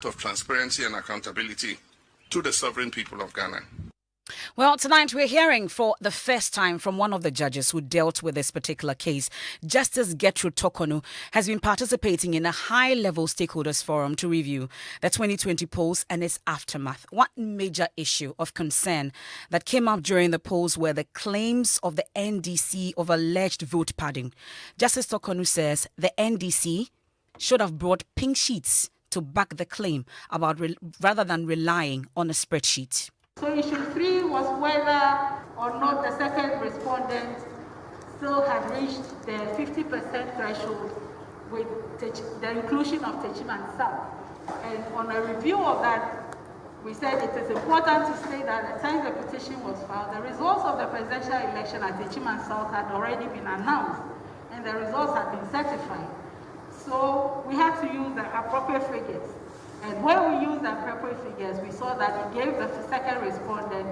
of transparency and accountability to the sovereign people of Ghana. Well, tonight we're hearing for the first time from one of the judges who dealt with this particular case. Justice Gertrude Tokonu has been participating in a high-level stakeholders forum to review the 2020 polls and its aftermath. One major issue of concern that came up during the polls were the claims of the NDC of alleged vote padding. Justice Tokonu says the NDC should have brought pink sheets to back the claim about rather than relying on a spreadsheet. So issue 3 was whether or not the second respondent still had reached the 50% threshold with the inclusion of Techim and South. And on a review of that, we said it is important to say that at the time the petition was filed, the results of the presidential election at Techim and South had already been announced, and the results had been certified. So we had to use the appropriate figures. And when we used the appropriate figures, we saw that it gave the second respondent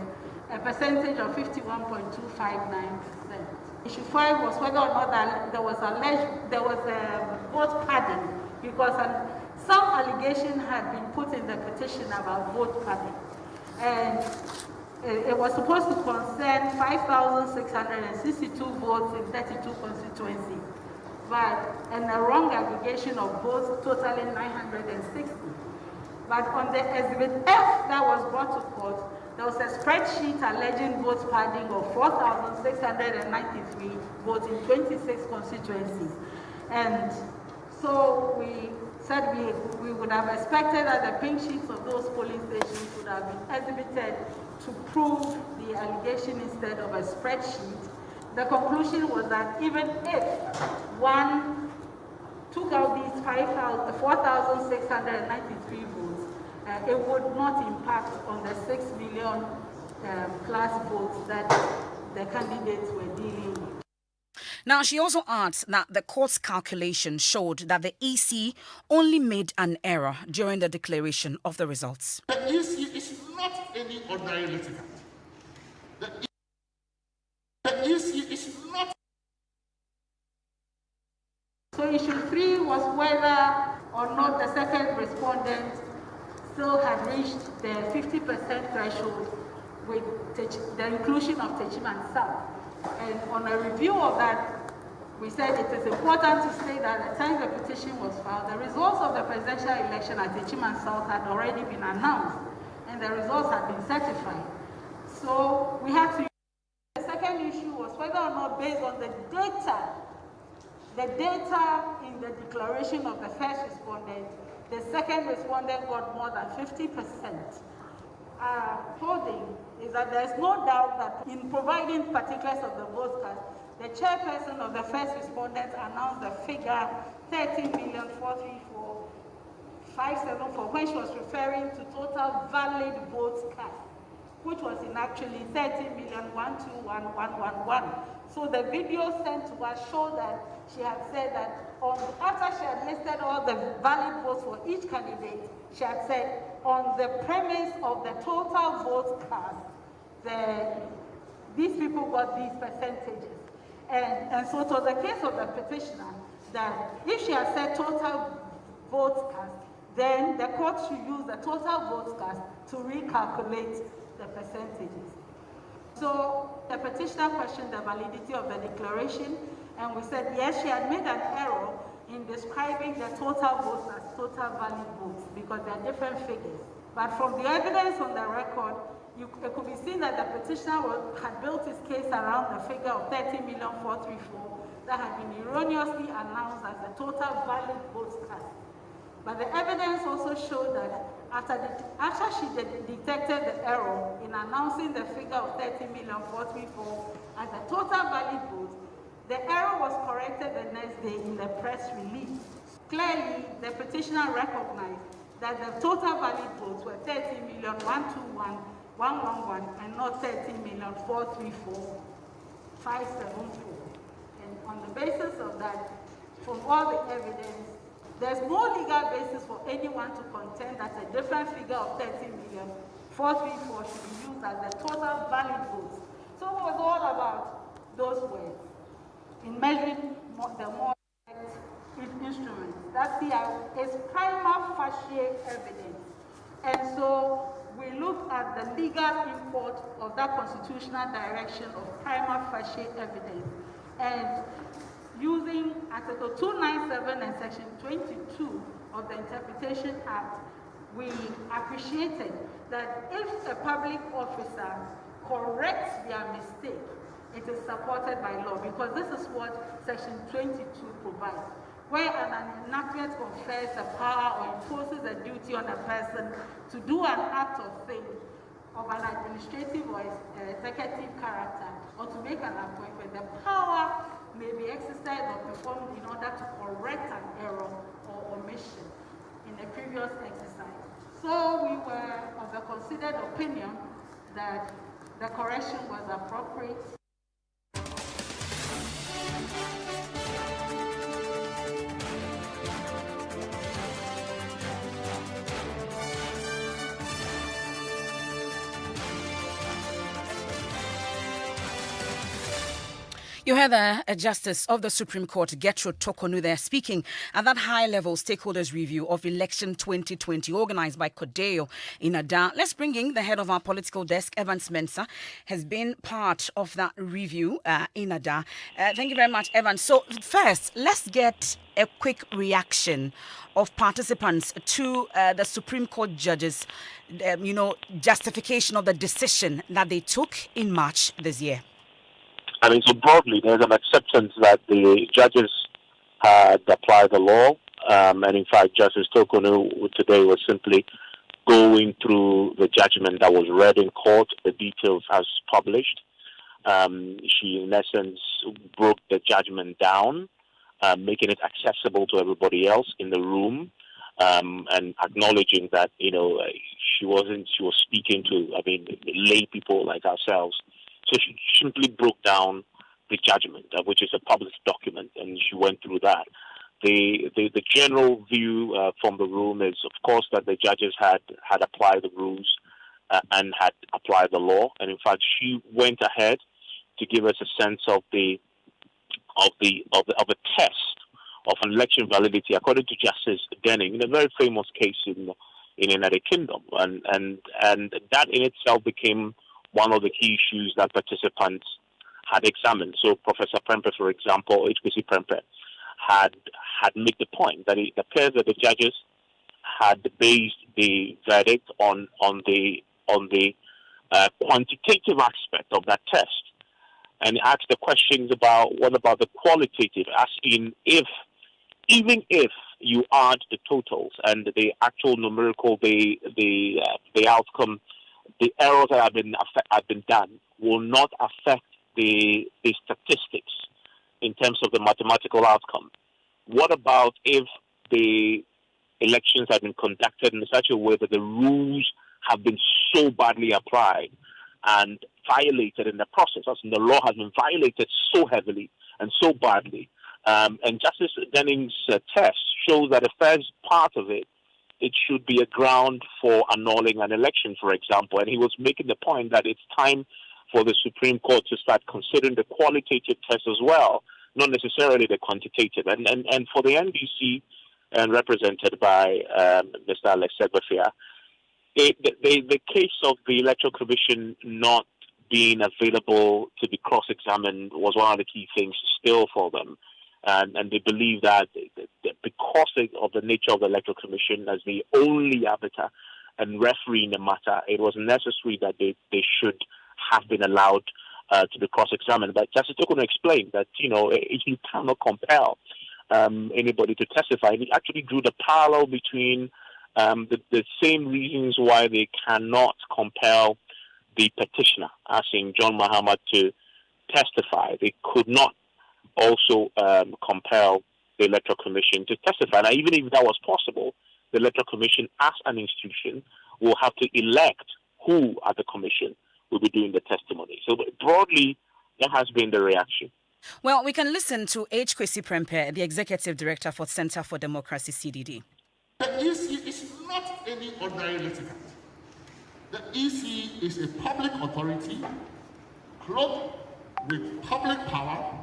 a percentage of 51.259%. Issue 5 was whether or not that there was vote padding, because some allegation had been put in the petition about vote padding. And it was supposed to concern 5,662 votes in 32 constituencies, and a wrong aggregation of votes totaling 960. But on the Exhibit F that was brought to court, there was a spreadsheet alleging vote padding of 4,693 votes in 26 constituencies. And so we said we would have expected that the pink sheets of those polling stations would have been exhibited to prove the allegation instead of a spreadsheet. The conclusion was that even if one took out these 4,693 votes, it would not impact on the 6 million plus votes that the candidates were dealing with. Now, she also adds that the court's calculation showed that the EC only made an error during the declaration of the results. The EC is not any ordinary litigant. The EC is not. So issue 3 was whether or not the second respondent still had reached the 50% threshold with the inclusion of Techim and South. And on a review of that, we said it is important to say that at the time the petition was filed, the results of the presidential election at Techim and South had already been announced, and the results had been certified. So we had to. The second issue was whether or not, based on the data in the declaration of the first respondent, the second respondent got more than 50%. Holding is that there is no doubt that in providing particulars of the vote cast, the chairperson of the first respondent announced the figure 13,434,574 when she was referring to total valid votes cast, which was in actually 13,121,111. So the video sent to us showed that she had said that after she had listed all the valid votes for each candidate, she had said on the premise of the total votes cast, these people got these percentages. And so it was the case of the petitioner that if she had said total votes cast, then the court should use the total votes cast to recalculate the percentages. So the petitioner questioned the validity of the declaration, and we said yes, she had made an error in describing the total votes as total valid votes because they are different figures. But from the evidence on the record, it could be seen that the petitioner had built his case around the figure of 30,434,000 that had been erroneously announced as the total valid votes cast. But the evidence also showed that after she detected the error in announcing the figure of 30,434,000 as the total valid votes, the error was corrected the next day in the press release. Clearly, the petitioner recognized that the total valid votes were 30,121,111 and not 30,434,574. And on the basis of that, from all the evidence, there's no legal basis for anyone to contend that a different figure of 30,434,000 should be used as the total valid votes. So it was all about those words. In measuring the more, it instruments. That is prima facie evidence. And so we looked at the legal import of that constitutional direction of prima facie evidence. And using Article 297 and Section 22 of the Interpretation Act, we appreciated that if a public officer corrects their mistake, it is supported by law, because this is what Section 22 provides. Where an enactment confers a power or imposes a duty on a person to do an act of faith of an administrative or executive character, or to make an appointment, the power may be exercised or performed in order to correct an error or omission in a previous exercise. So we were of the considered opinion that the correction was appropriate. You heard a Justice of the Supreme Court, Gertrude Tokonu, there speaking at that high-level stakeholders review of Election 2020 organized by Codeo in Ada. Let's bring in the head of our political desk, Evans Mensah, has been part of that review in Ada. Thank you very much, Evans. So first, let's get a quick reaction of participants to the Supreme Court judges, justification of the decision that they took in March this year. I mean, so broadly, there's an acceptance that the judges had applied the law, and in fact, Justice Tokonu today was simply going through the judgment that was read in court, the details as published. She, in essence, broke the judgment down, making it accessible to everybody else in the room, and acknowledging that, she was speaking to, lay people like ourselves. So she simply broke down the judgment, which is a published document, and she went through that. The general view from the room is, of course, that the judges had applied the rules and had applied the law, and in fact, she went ahead to give us a sense of a test of an election validity, according to Justice Denning, in a very famous case in the United Kingdom, and that in itself became one of the key issues that participants had examined. So Professor Prempeh, for example, HPC Prempeh, had made the point that it appears that the judges had based the verdict on the quantitative aspect of that test, and asked the questions about what about the qualitative, as in even if you add the totals and the actual numerical, the outcome, the errors that have been done will not affect the statistics in terms of the mathematical outcome. What about if the elections have been conducted in such a way that the rules have been so badly applied and violated in the process, as in the law has been violated so heavily and so badly? And Justice Denning's test shows that the first part of it should be a ground for annulling an election, for example. And he was making the point that it's time for the Supreme Court to start considering the qualitative test as well, not necessarily the quantitative. And for the NDC, and represented by Mr. Alex Segbafia, the case of the Electoral Commission not being available to be cross-examined was one of the key things still for them. And they believe that because of the nature of the Electoral Commission as the only arbiter and referee in the matter, it was necessary that they should have been allowed to be cross-examined. But Justice Tokonu explained that, you cannot compel anybody to testify. And he actually drew the parallel between the same reasons why they cannot compel the petitioner, asking John Mahama to testify. They could not also compel the Electoral Commission to testify. Now, even if that was possible, the Electoral Commission, as an institution, will have to elect who at the Commission will be doing the testimony. So broadly, that has been the reaction. Well, we can listen to HPC Prempeh, the Executive Director for Center for Democracy, CDD. The EC is not any ordinary litigant. The EC is a public authority clothed with public power,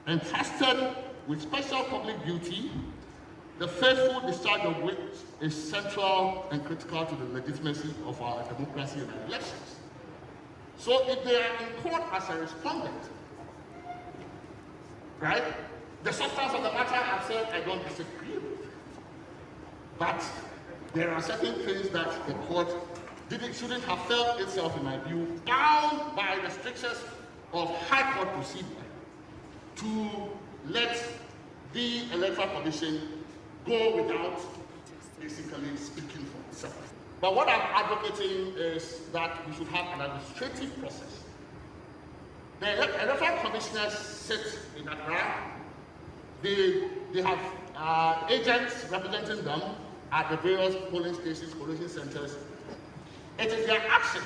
entrusted with special public duty the faithful discharge of which is central and critical to the legitimacy of our democracy and our elections. So if they are in court as a respondent, right, the substance of the matter I've said I don't disagree with. But there are certain things that the court shouldn't have felt itself, in my view, bound by the strictures of high court procedure to let the Electoral Commission go without basically speaking for itself. But what I'm advocating is that we should have an administrative process. The Electoral Commissioners sit in Accra. They have agents representing them at the various polling stations, polling centers. It is their actions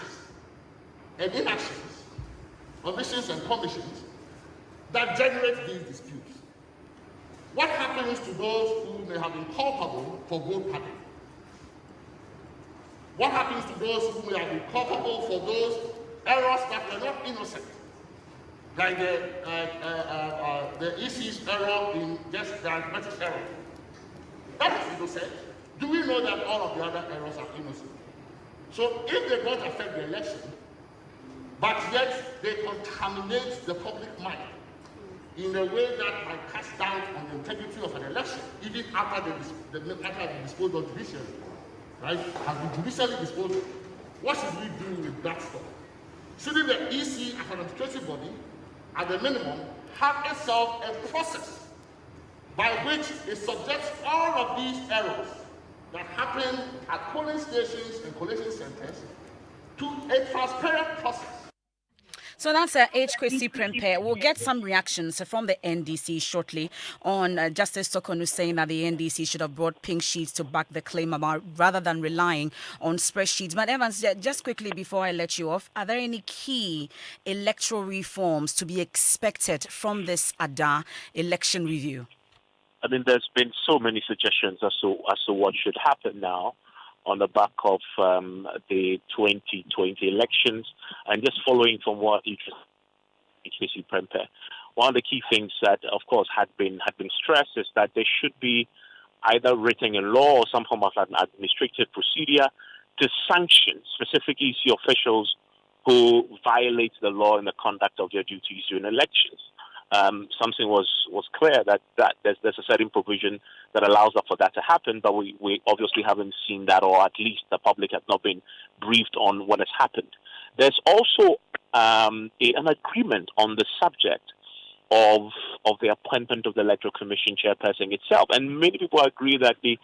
and inactions, omissions and commissions, that generate these disputes. What happens to those who may have been culpable for vote padding? What happens to those who may have been culpable for those errors that were not innocent? Like the EC's error in just the arithmetic error. That is innocent. Do we know that all of the other errors are innocent? So if they don't affect the election, but yet they contaminate the public mind in a way that might cast doubt on the integrity of an election, even after the disposal of judiciary, right, has been judicially disposed of, what should we do with that stuff? Shouldn't the EC, as an administrative body, at the minimum, have itself a process by which it subjects all of these errors that happen at polling stations and collation centers to a transparent process? So that's H. Kwesi Prempeh. We'll get some reactions from the NDC shortly on Justice Tokonu saying that the NDC should have brought pink sheets to back the claim about rather than relying on spreadsheets. But Evans, just quickly before I let you off, are there any key electoral reforms to be expected from this ADA election review? I mean, there's been so many suggestions as to what should happen now on the back of the 2020 elections, and just following from what Kwesi Prempeh, one of the key things that, of course, had been stressed is that there should be either written in law or some form of an administrative procedure to sanction specific EC officials who violate the law in the conduct of their duties during elections. Something was clear that there's a certain provision that allows for that to happen, but we obviously haven't seen that, or at least the public has not been briefed on what has happened. There's also an agreement on the subject of the appointment of the Electoral Commission chairperson itself, and many people agree that the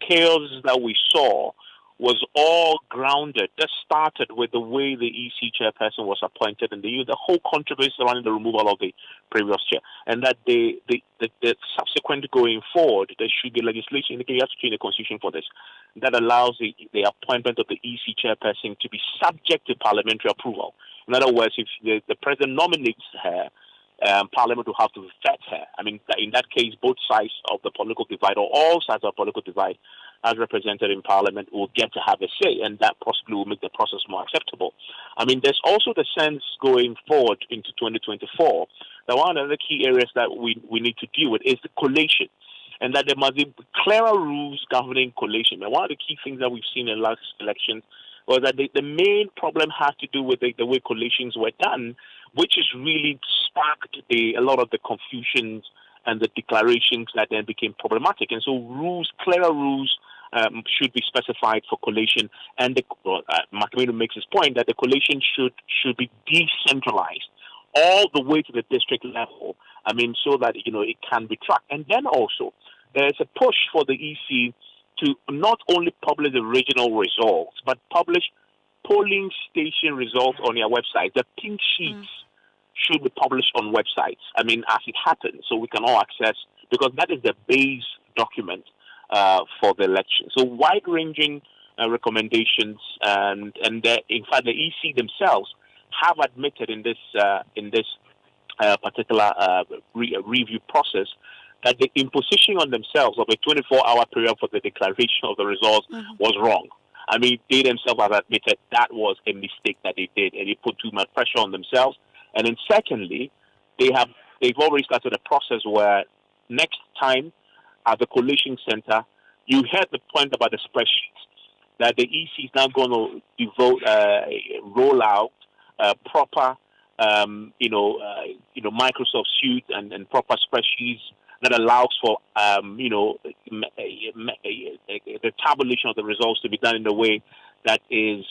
chaos that we saw was all grounded. That started with the way the EC chairperson was appointed and the whole controversy surrounding the removal of the previous chair, and that the subsequent going forward, there should be legislation. You have to change the constitution for this that allows the appointment of the EC chairperson to be subject to parliamentary approval. In other words, if the president nominates her, Parliament will have to vet her. I mean, in that case, both sides of the political divide, or all sides of the political divide, as represented in Parliament, will get to have a say, and that possibly will make the process more acceptable. I mean, there's also the sense going forward into 2024 that one of the key areas that we need to deal with is the collation, and that there must be clearer rules governing collation. And one of the key things that we've seen in the last election was that the main problem has to do with the way collations were done, which has really sparked a lot of the confusions and the declarations that then became problematic. And so clearer rules should be specified for collation. And Makemenu makes his point that the collation should be decentralized all the way to the district level. I mean, so that, it can be tracked. And then also, there's a push for the EC to not only publish the regional results, but publish polling station results on their website. The pink sheets should be published on websites, I mean, as it happens, so we can all access, because that is the base document for the election. So wide-ranging recommendations, and in fact, the EC themselves have admitted in this particular review process that the imposition on themselves of a 24-hour period for the declaration of the results was wrong. I mean, they themselves have admitted that was a mistake that they did, and they put too much pressure on themselves. And then secondly, they've already started a process where next time at the collation center. You heard the point about the spreadsheets, that the EC is now going to roll out proper, Microsoft Suite and proper spreadsheets that allows for, the tabulation of the results to be done in a way that is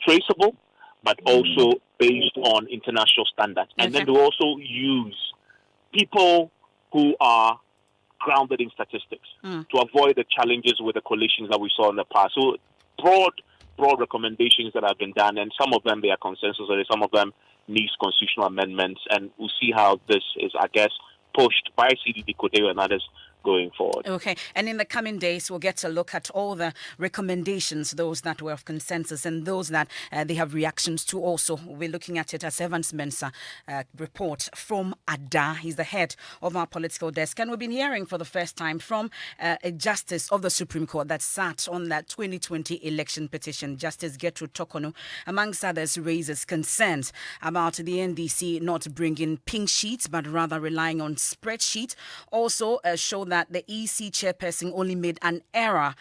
traceable, but also based on international standards. And then to also use people who are grounded in statistics to avoid the challenges with the coalitions that we saw in the past. So broad recommendations that have been done, and some of them they are consensus, and some of them needs constitutional amendments, and we'll see how this is, I guess, pushed by CDD Kodeo and others going forward. Okay, and in the coming days, we'll get to look at all the recommendations, those that were of consensus and those that they have reactions to also. We're looking at it as Evans Mensah report from ADA. He's the head of our political desk, and we've been hearing for the first time from a justice of the Supreme Court that sat on that 2020 election petition. Justice Gertrude Tokonu, amongst others, raises concerns about the NDC not bringing pink sheets, but rather relying on spreadsheets. Also show that the EC chairperson only made an error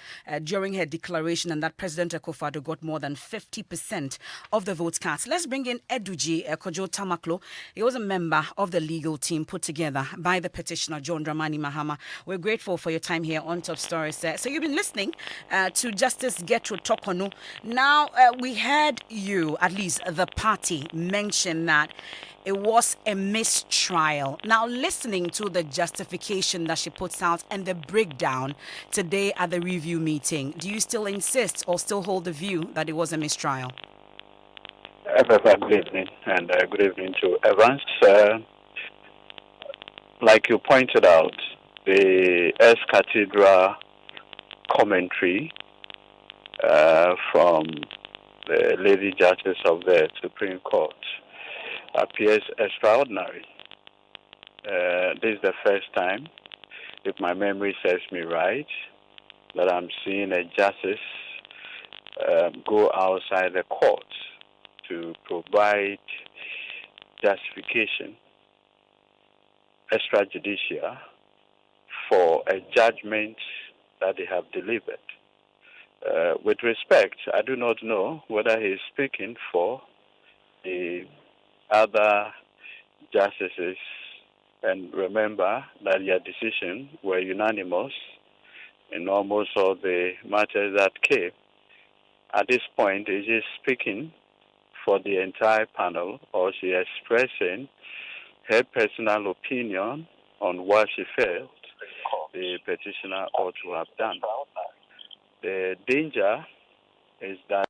during her declaration, and that President Akufo-Addo got more than 50% of the votes cast. Let's bring in Eduji Kojo Tamaklo. He was a member of the legal team put together by the petitioner John Dramani Mahama. We're grateful for your time here on Top Stories. So you've been listening to Justice Gertrude Tokonu. Now we heard you, at least the party, mention that it was a mistrial. Now, listening to the justification that she puts out and the breakdown today at the review meeting, do you still insist or still hold the view that it was a mistrial? Good evening, and good evening to Evans. Like you pointed out, the ex-cathedral commentary from the Lady Justice of the Supreme Court appears extraordinary. This is the first time, if my memory serves me right, that I'm seeing a justice go outside the court to provide justification extrajudicial for a judgment that they have delivered. With respect, I do not know whether he is speaking for the other justices, and remember that their decisions were unanimous in almost all the matters that came. At this point, is he speaking for the entire panel, or she expressing her personal opinion on what she felt the petitioner ought to have done? The danger is that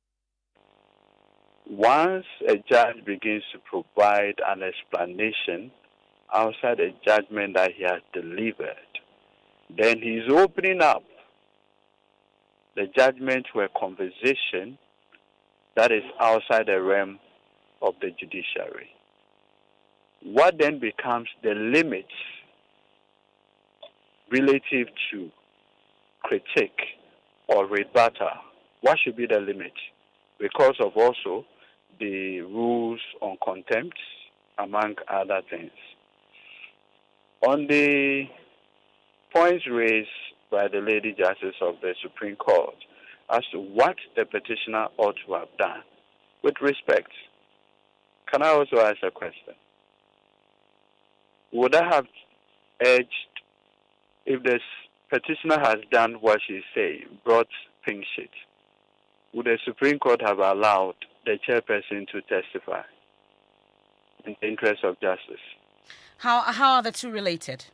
once a judge begins to provide an explanation outside a judgment that he has delivered, then he's opening up the judgment to a conversation that is outside the realm of the judiciary. What then becomes the limits relative to critique or rebuttal? What should be the limit? Because of also the rules on contempt, among other things. On the points raised by the Lady Justice of the Supreme Court as to what the petitioner ought to have done, with respect, can I also ask a question? Would I have urged, if the petitioner has done what she's saying, brought pink sheet, would the Supreme Court have allowed the chairperson to testify in the interest of justice? How are the two related?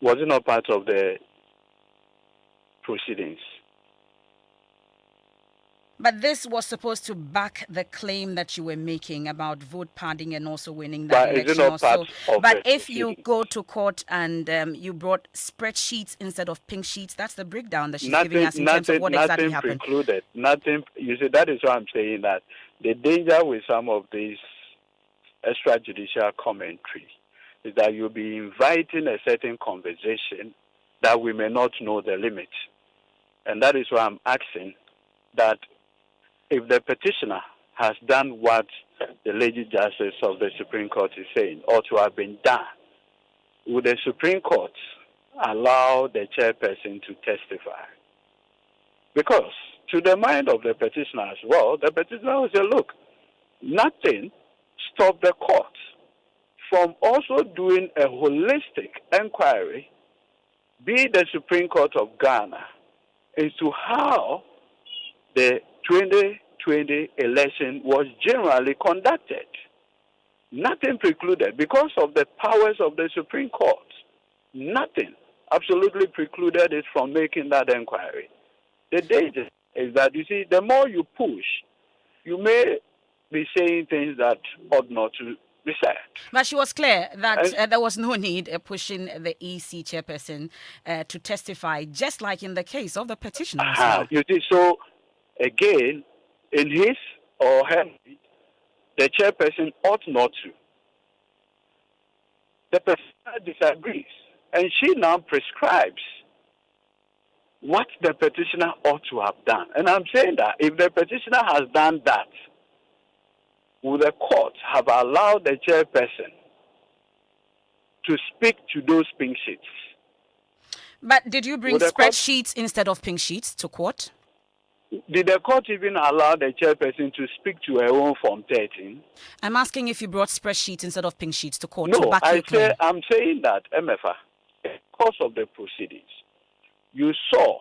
Was it not part of the proceedings? But this was supposed to back the claim that you were making about vote padding and also winning that election. Is it not part of but the if you go to court and you brought spreadsheets instead of pink sheets, that's the breakdown that she's giving us in terms of what exactly happened. Nothing. You see, that is why I'm saying that the danger with some of these extrajudicial commentary is that you'll be inviting a certain conversation that we may not know the limit. And that is why I'm asking that if the petitioner has done what the Lady Justice of the Supreme Court is saying, or to have been done, would the Supreme Court allow the chairperson to testify. Because to the mind of the petitioner as well, the petitioner will say, look, nothing stopped the court from also doing a holistic inquiry, be the Supreme Court of Ghana, into how the 2020 election was generally conducted. Nothing precluded because of the powers of the Supreme Court. Nothing absolutely precluded it from making that inquiry. The danger is that, you see, the more you push, you may be saying things that ought not to be said. But she was clear that there was no need pushing the EC chairperson to testify, just like in the case of the petitioner as well. You see, so again, in his or her, the chairperson ought not to. The petitioner disagrees, and she now prescribes what the petitioner ought to have done. And I'm saying that if the petitioner has done that, will the court have allowed the chairperson to speak to those pink sheets? But did you bring spreadsheets instead of pink sheets to court? Did the court even allow the chairperson to speak to her own Form 13? I'm asking if you brought spreadsheets instead of pink sheets to court. No, to back your claim. I'm saying that, Emefa, in the course of the proceedings, you saw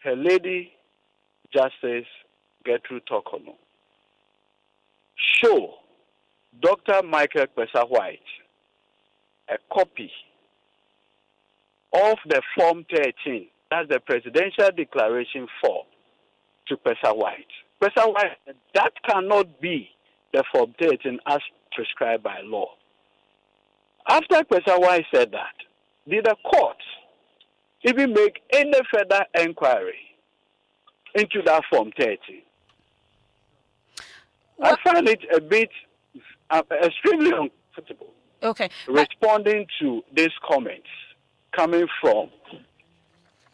her Lady Justice Gertrude Tokono show Dr. Michael Kwesa-White a copy of the Form 13, that's the Presidential Declaration form, to Kwesa-White. Kwesa-White, that cannot be the Form 13 as prescribed by law. After Kwesa-White said that, did the court even make any further inquiry into that Form 13? I find it a bit extremely uncomfortable. Okay. Responding to these comments coming from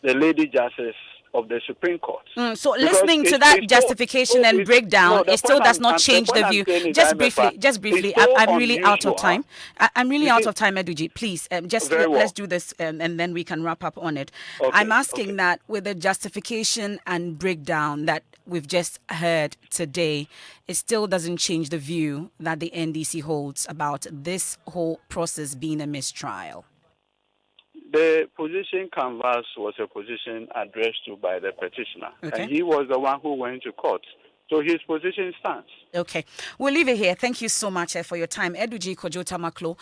the Lady Justice of the Supreme Court. So listening to that justification and breakdown, it still does not change the view. Just briefly, I'm really out of time. I'm really out of time, Eduji. Please, let's do this and then we can wrap up on it. I'm asking that with the justification and breakdown that we've just heard today, it still doesn't change the view that the NDC holds about this whole process being a mistrial. The position canvass was a position addressed to by the petitioner, and he was the one who went to court. So his position stands. Okay. We'll leave it here. Thank you so much for your time. Eduji Kojota Maklo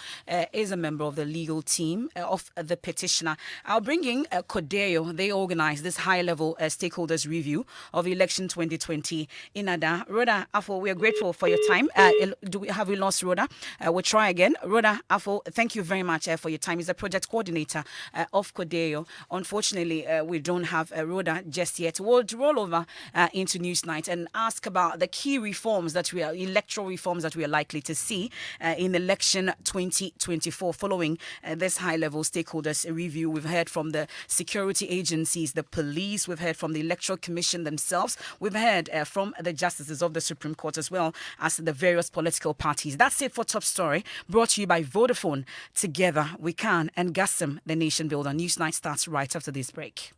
is a member of the legal team of the petitioner. I'll bring in Kodeo. They organized this high-level stakeholders review of election 2020 in Ada. Rhoda Afo, we are grateful for your time. Have we lost Rhoda? We'll try again. Rhoda Afo, thank you very much for your time. He's the project coordinator of Kodeo. Unfortunately, we don't have Rhoda just yet. We'll roll over into Newsnight and ask about the key reforms electoral reforms that we are likely to see in election 2024 following this high-level stakeholders review. We've heard from the security agencies, the police, we've heard from the Electoral Commission themselves, we've heard from the justices of the Supreme Court as well as the various political parties. That's it for Top Story, brought to you by Vodafone. Together we can, and Gassim, the nation builder. Newsnight starts right after this break.